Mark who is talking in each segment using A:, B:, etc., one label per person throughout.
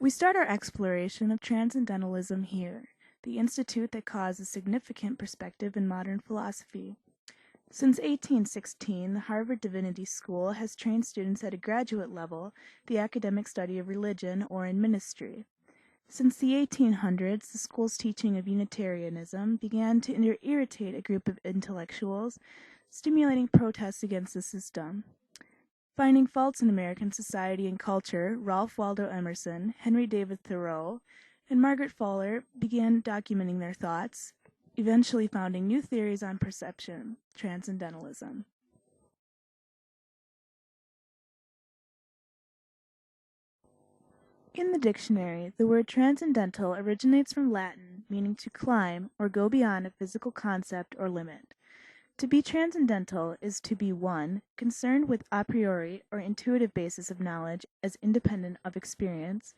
A: We start our exploration of transcendentalism here, the institute that caused a significant perspective in modern philosophy. Since 1816, the Harvard Divinity School has trained students at a graduate level the academic study of religion or in ministry. Since the 1800s, the school's teaching of Unitarianism began to irritate a group of intellectuals, stimulating protests against the system. Finding faults in American society and culture, Ralph Waldo Emerson, Henry David Thoreau, and Margaret Fuller began documenting their thoughts, eventually founding new theories on perception, transcendentalism. In the dictionary, the word transcendental originates from Latin, meaning to climb or go beyond a physical concept or limit. To be transcendental is to be 1. Concerned with a priori or intuitive basis of knowledge as independent of experience,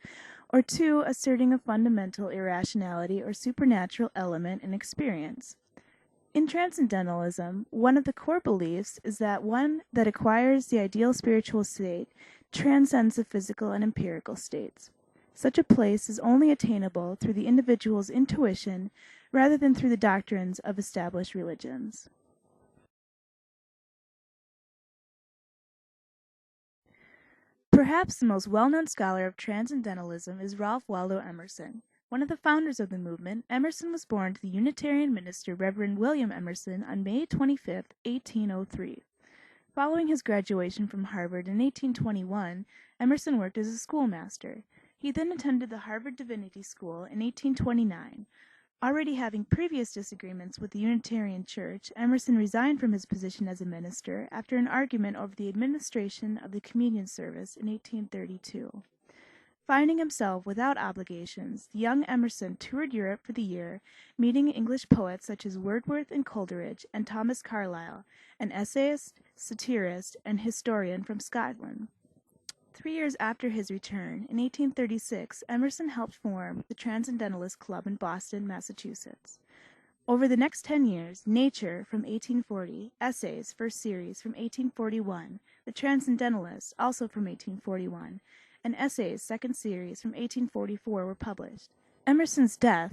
A: or 2. Asserting a fundamental irrationality or supernatural element in experience. In transcendentalism, one of the core beliefs is that one that acquires the ideal spiritual state transcends the physical and empirical states. Such a place is only attainable through the individual's intuition rather than through the doctrines of established religions. Perhaps the most well-known scholar of transcendentalism is Ralph Waldo Emerson. One of the founders of the movement, Emerson was born to the Unitarian minister Reverend William Emerson on May 25, 1803. Following his graduation from Harvard in 1821, Emerson worked as a schoolmaster. He then attended the Harvard Divinity School in 1829. Already having previous disagreements with the Unitarian Church, Emerson resigned from his position as a minister after an argument over the administration of the communion service in 1832. Finding himself without obligations, the young Emerson toured Europe for the year, meeting English poets such as Wordsworth and Coleridge and Thomas Carlyle, an essayist, satirist, and historian from Scotland. 3 years after his return, in 1836, Emerson helped form the Transcendentalist Club in Boston, Massachusetts. Over the next 10 years, Nature from 1840, Essays, first series from 1841, The Transcendentalist, also from 1841, and Essays, second series from 1844 were published. Emerson's death,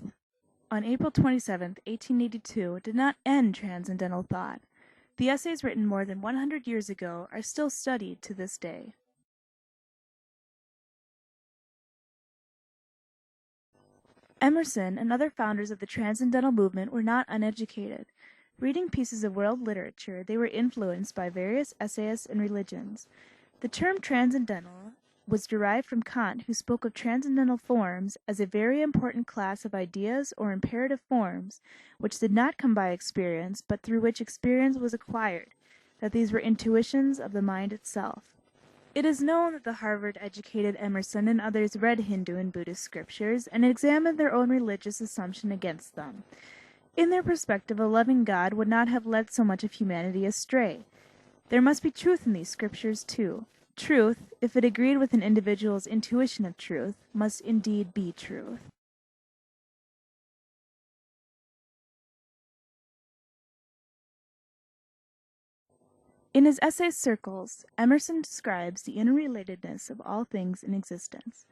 A: on April 27, 1882, did not end transcendental thought. The essays written more than 100 years ago are still studied to this day. Emerson and other founders of the Transcendental movement were not uneducated. Reading pieces of world literature, they were influenced by various essayists and religions. The term transcendental was derived from Kant, who spoke of transcendental forms as a very important class of ideas or imperative forms, which did not come by experience, but through which experience was acquired, that these were intuitions of the mind itself. It is known that the Harvard-educated Emerson and others read Hindu and Buddhist scriptures and examined their own religious assumption against them. In their perspective, a loving God would not have led so much of humanity astray. There must be truth in these scriptures, too. Truth, if it agreed with an individual's intuition of truth, must indeed be truth. In his essay Circles, Emerson describes the interrelatedness of all things in existence.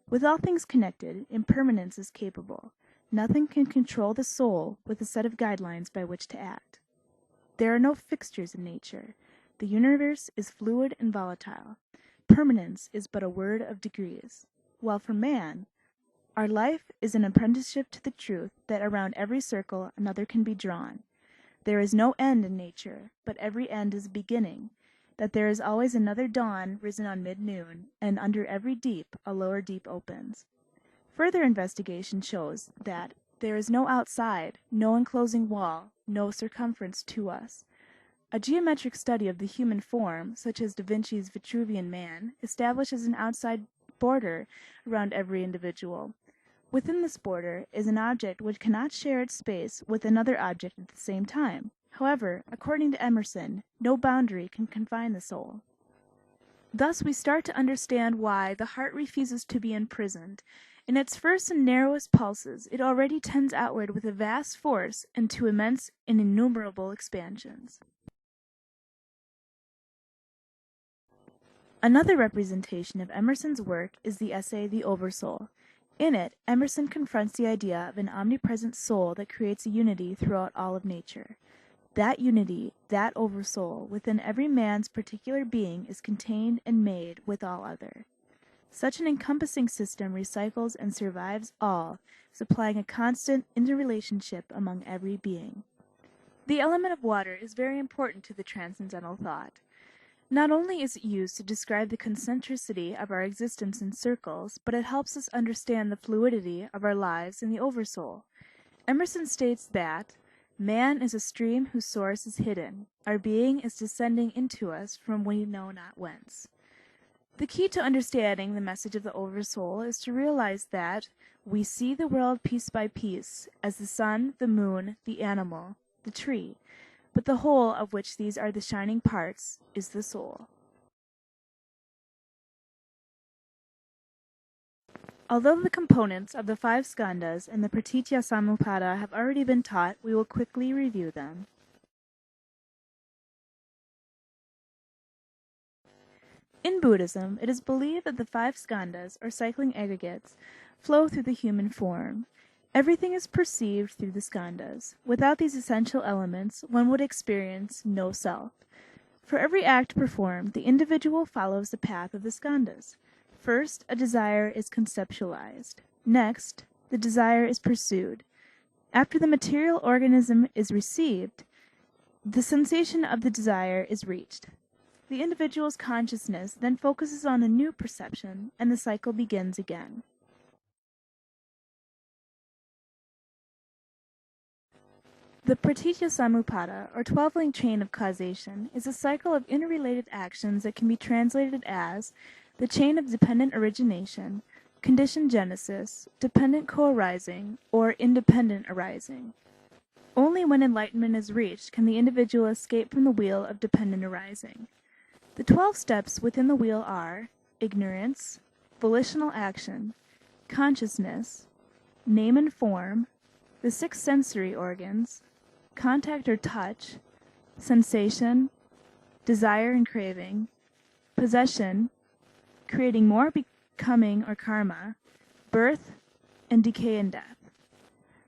A: With all things connected, impermanence is capable. Nothing can control the soul with a set of guidelines by which to act. There are no fixtures in nature. The universe is fluid and volatile. Permanence is but a word of degrees. While for man, our life is an apprenticeship to the truth that around every circle another can be drawn. There is no end in nature, but every end is a beginning, that there is always another dawn risen on mid-noon, and under every deep a lower deep opens. Further investigation shows that there is no outside, no enclosing wall, no circumference to us. A geometric study of the human form, such as Da Vinci's Vitruvian Man, establishes an outside border around every individual. Within this border is an object which cannot share its space with another object at the same time. However, according to Emerson, no boundary can confine the soul. Thus we start to understand why the heart refuses to be imprisoned. In its first and narrowest pulses, it already tends outward with a vast force and to immense and innumerable expansions. Another representation of Emerson's work is the essay The Oversoul. In it, Emerson confronts the idea of an omnipresent soul that creates a unity throughout all of nature. That unity, that oversoul, within every man's particular being is contained and made with all other. Such an encompassing system recycles and survives all, supplying a constant interrelationship among every being. The element of water is very important to the transcendental thought. Not only is it used to describe the concentricity of our existence in circles, but it helps us understand the fluidity of our lives in the Oversoul. Emerson states that, "Man is a stream whose source is hidden. Our being is descending into us from we know not whence." The key to understanding the message of the Oversoul is to realize that we see the world piece by piece, as the sun, the moon, the animal, the tree, but the whole of which these are the shining parts is the soul. Although the components of the five skandhas and the Pratitya Samutpada have already been taught, we will quickly review them. In Buddhism, it is believed that the five skandhas, or cycling aggregates, flow through the human form. Everything is perceived through the skandhas. Without these essential elements, one would experience no self. For every act performed, the individual follows the path of the skandhas. First, a desire is conceptualized. Next, the desire is pursued. After the material organism is received, the sensation of the desire is reached. The individual's consciousness then focuses on a new perception, and the cycle begins again. The Pratitya Samutpada, or 12-link chain of causation, is a cycle of interrelated actions that can be translated as the chain of dependent origination, conditioned genesis, dependent co-arising, or independent arising. Only when enlightenment is reached can the individual escape from the wheel of dependent arising. The 12 steps within the wheel are ignorance, volitional action, consciousness, name and form, the 6 sensory organs, contact or touch, sensation, desire and craving, possession, creating more, becoming or karma, birth, and decay and death.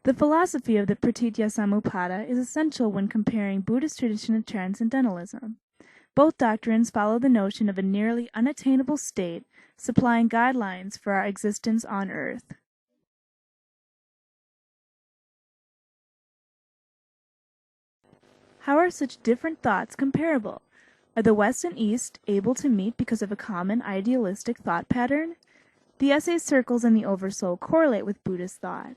A: The philosophy of the Pratitya Samutpada is essential when comparing Buddhist tradition and transcendentalism. Both doctrines follow the notion of a nearly unattainable state, supplying guidelines for our existence on earth. How are such different thoughts comparable? Are the West and East able to meet because of a common idealistic thought pattern? The essay's circles and the Oversoul correlate with Buddhist thought.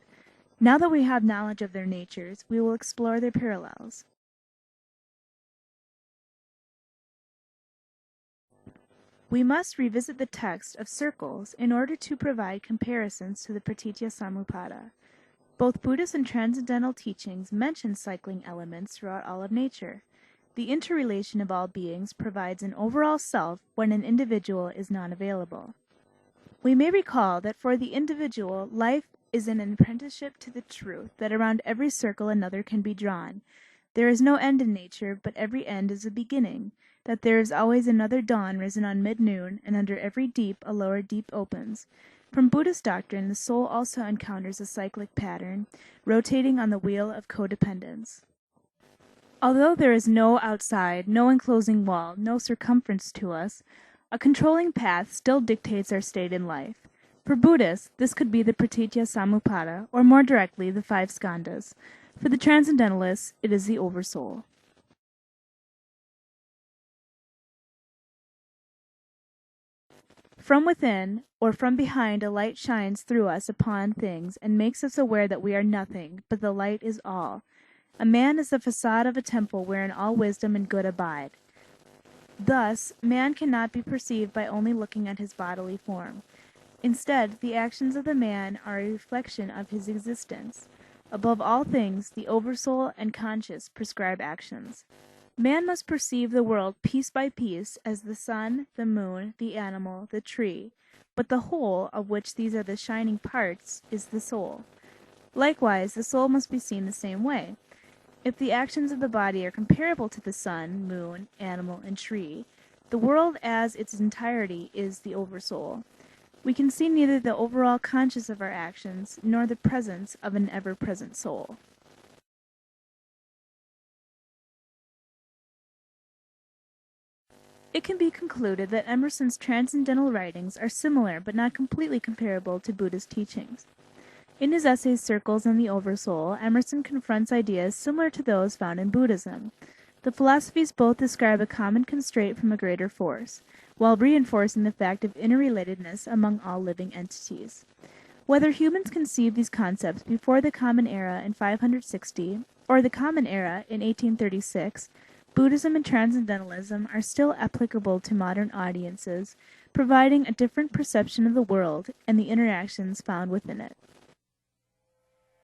A: Now that we have knowledge of their natures, we will explore their parallels. We must revisit the text of circles in order to provide comparisons to the Pratitya Samutpada. Both Buddhist and transcendental teachings mention cycling elements throughout all of nature. The interrelation of all beings provides an overall self when an individual is not available. We may recall that for the individual, life is an apprenticeship to the truth that around every circle another can be drawn. There is no end in nature, but every end is a beginning, that there is always another dawn risen on mid-noon, and under every deep a lower deep opens. From Buddhist doctrine, the soul also encounters a cyclic pattern, rotating on the wheel of codependence. Although there is no outside, no enclosing wall, no circumference to us, a controlling path still dictates our state in life. For Buddhists, this could be the Pratitya Samutpada, or more directly, the 5 skandhas. For the transcendentalists, it is the Oversoul. From within, or from behind, a light shines through us upon things and makes us aware that we are nothing, but the light is all. A man is the facade of a temple wherein all wisdom and good abide. Thus, man cannot be perceived by only looking at his bodily form. Instead, the actions of the man are a reflection of his existence. Above all things, the Oversoul and conscious prescribe actions. Man must perceive the world piece by piece as the sun, the moon, the animal, the tree, but the whole, of which these are the shining parts, is the soul. Likewise, the soul must be seen the same way. If the actions of the body are comparable to the sun, moon, animal, and tree, The world as its entirety is the Oversoul. We can see neither the overall conscious of our actions nor the presence of an ever-present soul. It can be concluded that Emerson's transcendental writings are similar but not completely comparable to Buddhist teachings. In his essays Circles and the Oversoul, Emerson confronts ideas similar to those found in Buddhism. The philosophies both describe a common constraint from a greater force, while reinforcing the fact of interrelatedness among all living entities. Whether humans conceived these concepts before the Common Era in 560 or the Common Era in 1836, Buddhism and Transcendentalism are still applicable to modern audiences, providing a different perception of the world and the interactions found within it.